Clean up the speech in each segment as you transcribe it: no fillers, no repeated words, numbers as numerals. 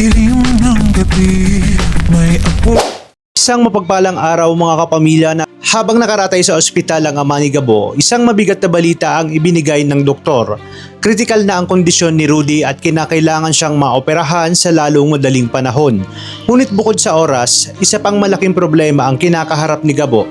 dilim ng gabi, may apo. Isang mapagpalang araw mga kapamilya na habang nakaratay sa ospital ang ama ni Gabo, isang mabigat na balita ang ibinigay ng doktor. Kritikal na ang kondisyon ni Rudy at kinakailangan siyang maoperahan sa lalong madaling panahon. Ngunit bukod sa oras, isa pang malaking problema ang kinakaharap ni Gabo.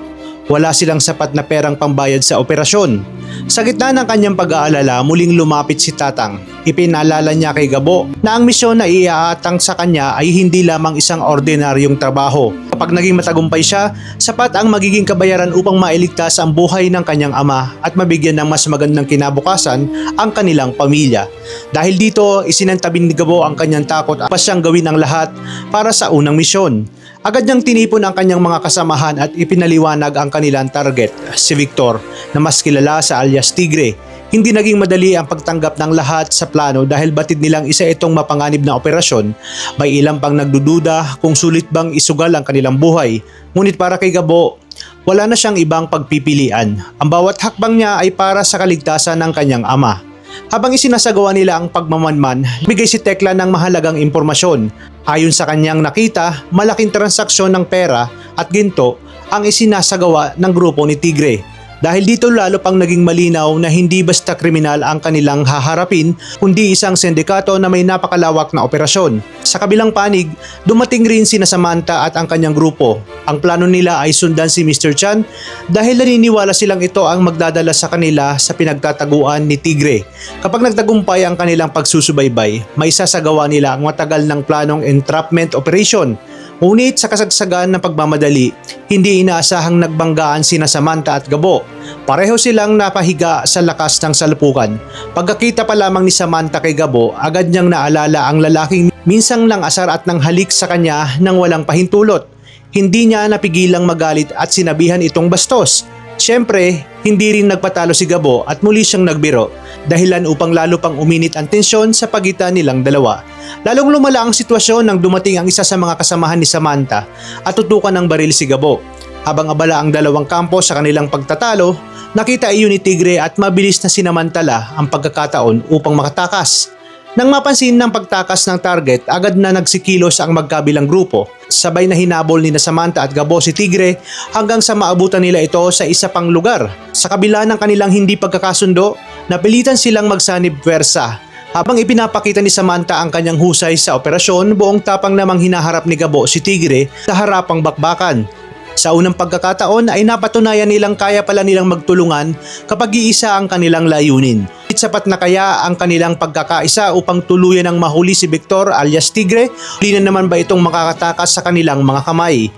Wala silang sapat na perang pambayad sa operasyon. Sa gitna ng kanyang pag-aalala, muling lumapit si Tatang. Ipinaalala niya kay Gabo na ang misyon na iaatang sa kanya ay hindi lamang isang ordinaryong trabaho. Kapag naging matagumpay siya, sapat ang magiging kabayaran upang mailigtas ang buhay ng kanyang ama at mabigyan ng mas magandang kinabukasan ang kanilang pamilya. Dahil dito, isinantabi ni Gabo ang kanyang takot at pas siyang gawin ang lahat para sa unang misyon. Agad niyang tinipon ang kanyang mga kasamahan at ipinaliwanag ang kanilang target, si Victor, na mas kilala sa alias Tigre. Hindi naging madali ang pagtanggap ng lahat sa plano dahil batid nilang isa itong mapanganib na operasyon. May ilang pang nagdududa kung sulit bang isugal ang kanilang buhay. Ngunit para kay Gabo, wala na siyang ibang pagpipilian. Ang bawat hakbang niya ay para sa kaligtasan ng kanyang ama. Habang isinasagawa nila ang pagmamanman, bigay si Tekla ng mahalagang impormasyon. Ayon sa kanyang nakita, malaking transaksyon ng pera at ginto ang isinasagawa ng grupo ni Tigre. Dahil dito lalo pang naging malinaw na hindi basta kriminal ang kanilang haharapin, kundi isang sindikato na may napakalawak na operasyon. Sa kabilang panig, dumating rin sina Samantha at ang kanyang grupo. Ang plano nila ay sundan si Mr. Chan dahil naniniwala silang ito ang magdadala sa kanila sa pinagtataguan ni Tigre. Kapag nagtagumpay ang kanilang pagsusubaybay, may sasagawa nila ang matagal ng planong entrapment operation. Ngunit sa kasagsagan ng pagmamadali, hindi inaasahang nagbanggaan sina Samantha at Gabo. Pareho silang napahiga sa lakas ng salpukan. Pagkakita pa lamang ni Samantha kay Gabo, agad niyang naalala ang lalaking minsang nang asar at nang halik sa kanya nang walang pahintulot. Hindi niya napigilang magalit at sinabihan itong bastos. Siyempre, hindi rin nagpatalo si Gabo at muli siyang nagbiro, dahilan upang lalo pang uminit ang tensyon sa pagitan nilang dalawa. Lalong lumala ang sitwasyon nang dumating ang isa sa mga kasamahan ni Samantha at tutukan ng baril si Gabo. Habang abala ang dalawang kampo sa kanilang pagtatalo, nakita iyon ni Tigre at mabilis na sinamantala ang pagkakataon upang makatakas. Nang mapansin ng pagtakas ng target, agad na nagsikilos ang magkabilang grupo. Sabay na hinabol ni Samantha at Gabo si Tigre hanggang sa maabutan nila ito sa isa pang lugar. Sa kabila ng kanilang hindi pagkakasundo, napilitan silang magsanib pwersa. Habang ipinapakita ni Samantha ang kanyang husay sa operasyon, buong tapang namang hinaharap ni Gabo si Tigre sa harapang bakbakan. Sa unang pagkakataon ay napatunayan nilang kaya pala nilang magtulungan kapag iisa ang kanilang layunin. Sapat na kaya ang kanilang pagkakaisa upang tuluyan ng mahuli si Victor alias Tigre? Huli na naman ba itong makakatakas sa kanilang mga kamay?